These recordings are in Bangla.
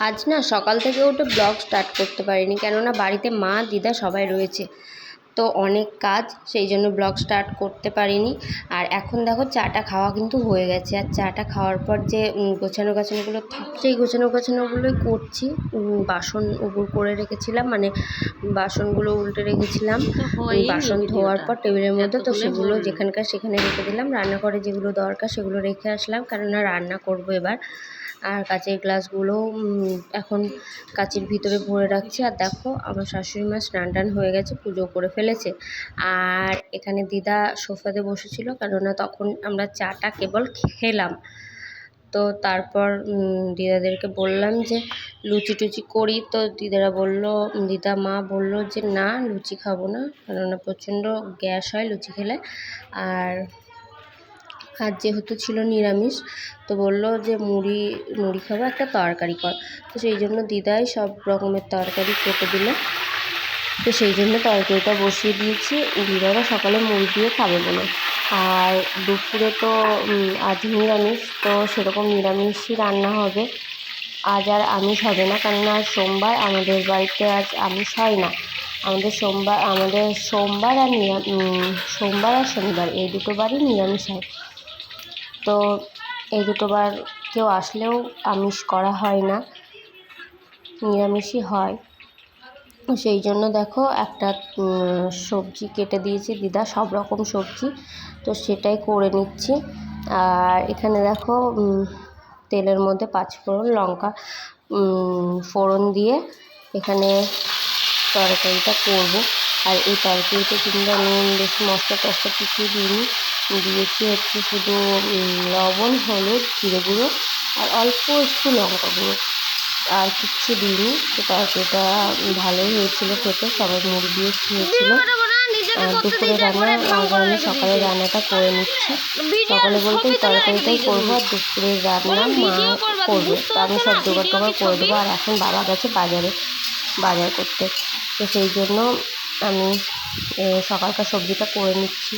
আজ না সকাল থেকে উঠে ব্লগ স্টার্ট করতে পারিনি, কেননা বাড়িতে মা দিদা সবাই রয়েছে, তো অনেক কাজ, সেই জন্য ব্লগ স্টার্ট করতে পারিনি। আর এখন দেখো চাটা খাওয়া কিন্তু হয়ে গেছে। আর চাটা খাওয়ার পর যে গোছানোগুলো থাকছে, এই গোছানোগুলোই করছি। বাসন উপর করে রেখেছিলাম, মানে বাসনগুলো উল্টে রেখেছিলাম বাসন ধোয়ার পর টেবিলের মধ্যে, তো সেগুলো যেখানকার সেখানে রেখে দিলাম। রান্নাঘরে যেগুলো দরকার সেগুলো রেখে আসলাম, কেননা রান্না করবো এবার। আর কাঁচের গ্লাসগুলো এখন কাঁচের ভিতরে ভরে রাখছি। আর দেখো আমার শাশুড়ি মা স্নান টান হয়ে গেছে, পুজো করে ফেলেছে। আর এখানে দিদা সোফাতে বসেছিল, কেননা তখন আমরা চাটা কেবল খেলাম। তো তারপর দিদাদেরকে বললাম যে লুচি টুচি করি, তো দিদা মা বললো যে না, লুচি খাবো না, কেননা প্রচণ্ড গ্যাস হয় লুচি খেলে। আর যেহেতু ছিল নিরামিষ, তো বললো যে মুড়ি খাবো, একটা তরকারি কর। তো সেই জন্য দিদাই সব রকমের তরকারি কেটে দিল, তো সেই জন্য তরকারিটা বসিয়ে দিয়েছি। দিদারা সকালে মুড়ি দিয়ে খাবে বলে। আর দুপুরে তো আজ নিরামিষ, তো সেরকম নিরামিষই রান্না হবে। আজ আর আমিষ হবে না, কেননা আজ সোমবার, আমাদের বাড়িতে আজ আমিষ হয় না। আমাদের সোমবার আর শনিবার এই দুটো বারই নিরামিষ হয়। তো এই দুটো বার কেউ আসলেও আমিষ করা হয় না, নিরামিষই হয়। সেই জন্য দেখো একটা সবজি কেটে দিয়েছি দিদা, সব রকম সবজি, তো সেটাই করে নিচ্ছি। আর এখানে দেখো তেলের মধ্যে পাঁচফোড়ন লঙ্কা ফোড়ন দিয়ে এখানে তরকারিটা করব। আর এই তরকারিতে কিন্তু নুন বেশি মশলা টশলা কিছুই দিইনি, দিয়েছি হচ্ছে শুধু লবণ, হলুদ, জিরে গুঁড়ো আর অল্প একটু লঙ্কা গুঁড়ো, আর কিচ্ছু দিইনি। তো তরকারিটা ভালোই হয়েছিল খেতে, সবাই মুড়ি দিয়ে খেয়েছিল। দুপুরে আমি সকালে রান্নাটা করে নিচ্ছি। সকালে বলতে এই তরকারিটাই করবো, আর দুপুরের রান্না মা করবে, তো আমি সব জোগাড় টোগাড় করে দেবো। আর এখন বাবা গেছে বাজার করতে, তো সেই জন্য আমি সকালকার সবজিটা করে নিচ্ছি।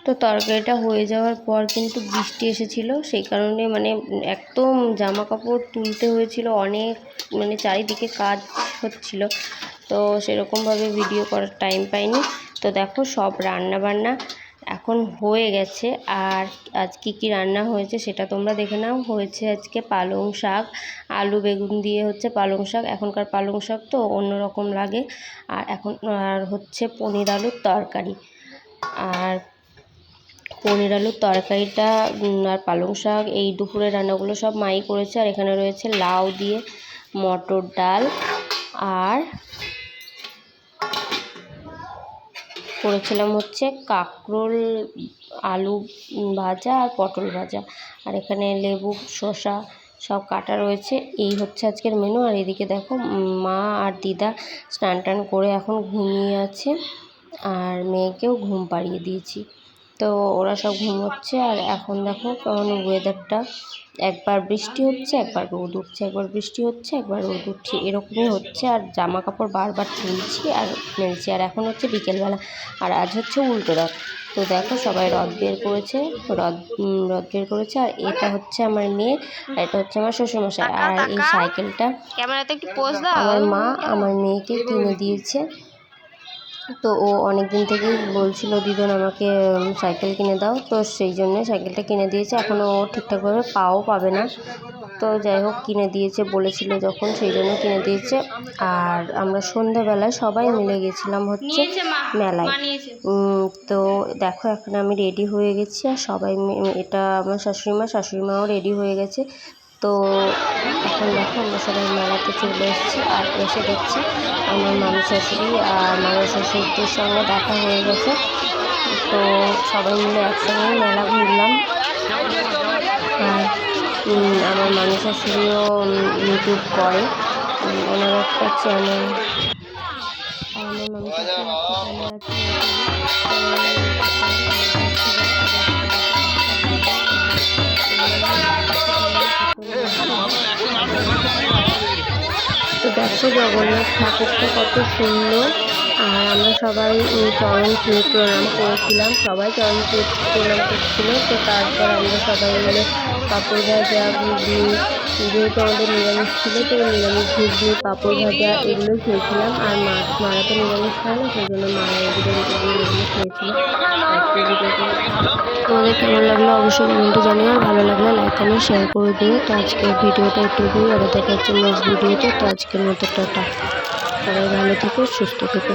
তো তরকারিটা হয়ে যাওয়ার পর কিন্তু বৃষ্টি এসেছিলো, সেই কারণে মানে একদম জামা কাপড় তুলতে হয়েছিল অনেক, মানে চারিদিকে কাজ হচ্ছিল, তো সেরকমভাবে ভিডিও করার টাইম পাইনি। তো দেখো সব রান্না বান্না এখন হয়ে গেছে। আর আজ কি রান্না হয়েছে সেটা তোমরা দেখে নাও। হয়েছে আজকে পালং শাক, আলু বেগুন দিয়ে হচ্ছে পালং শাক, এখনকার পালং শাক তো অন্যরকম লাগে। আর হচ্ছে পনির আলুর তরকারি। আর পনির আলুর তরকারিটা আর পালং শাক, এই দুপুরের রান্নাগুলো সব মাই করেছে। আর এখানে রয়েছে লাউ দিয়ে মটর ডাল, আর করেছিলাম হচ্ছে কাঁকরোল আলু ভাজা আর পটল ভাজা। আর এখানে লেবু শসা সব কাটা রয়েছে। এই হচ্ছে আজকের মেনু। আর এদিকে দেখো মা আর দিদা স্নান টান করে এখন ঘুমিয়ে আছে। আর মেয়েকেও ঘুম পাড়িয়ে দিয়েছি। তো ওরা সব ঘুমোচ্ছে। আর এখন দেখো কেমন ওয়েদারটা, একবার বৃষ্টি হচ্ছে একবার রোদ উঠছে, একবার বৃষ্টি হচ্ছে একবার রোদ উঠছে, এরকমই হচ্ছে। আর জামা কাপড় বারবার তুলছি আর মেলছি। আর এখন হচ্ছে বিকেলবেলা, আর আজ হচ্ছে উল্টো রথ। তো দেখো সবাই রথ বের করেছে, রথ বের করেছে। আর এটা হচ্ছে আমার মেয়ে, আর এটা হচ্ছে আমার শ্বশুরমশাই। আর এই সাইকেলটা আমার মা আমার মেয়েকে কিনে দিয়েছে। তো ও অনেক দিন থেকেই বলছিল দিদুন আমাকে সাইকেল কিনে দাও, তো সেই জন্যে সাইকেলটা কিনে দিয়েছে। এখনও ও ঠিকঠাকভাবে পাও পাবে না, তো যাই হোক কিনে দিয়েছে বলেছিল যখন, সেই জন্য কিনে দিয়েছে। আর আমরা সন্ধ্যাবেলায় সবাই মিলে গেছিলাম হচ্ছে মেলায়। তো দেখো এখন আমি রেডি হয়ে গেছি, আর সবাই এটা আমার শাশুড়িমাও রেডি হয়ে গেছে। তো এখন দেখো আমরা সবাই মেলাতে চলে এসেছি। আর এসে দেখছি আমার মামি শাশুড়ি আর মামা শ্বশুরদের সঙ্গে দেখা হয়ে গেছে। তো সবাই মিলে একসঙ্গে মেলা ঘুরলাম। আর আমার মামি শাশুড়িও ইউটিউব করে, ওনার একটা চ্যানেল। আর আমার মামি শাশুড়ির একটা চ্যানেল আছে। তো দেখো জগন্নাথ ঠাকুরটা কত সুন্দর। আর আমরা সবাই চরণ প্রণাম করেছিলাম, সবাই চরণ প্রণাম করছিল। তো তারপর আমরা সবাই মিলে পাঁপড় ভাজা, ঘুগনি, যেহেতু আমাদের নিরামিষ ছিল তো নিরামিষ ঘুগনি, পাঁপড় ভাজা এগুলো খেয়েছিলাম। আর মারা তো নিরামিষ খায় না, সেই জন্য মারা এগুলো খেয়েছিল। তোমাদের কেমন লাগলো অবশ্যই কমেন্টে জানিও। আর ভালো লাগলে লাইক কমেন্ট শেয়ার করে দিও। তো আজকের ভিডিওটা একটুকুই, আবার দেখা হচ্ছে নেক্সট ভিডিওতে। তো আজকের মতো টাটা, সবাই ভালো থেকো, সুস্থ থেকো।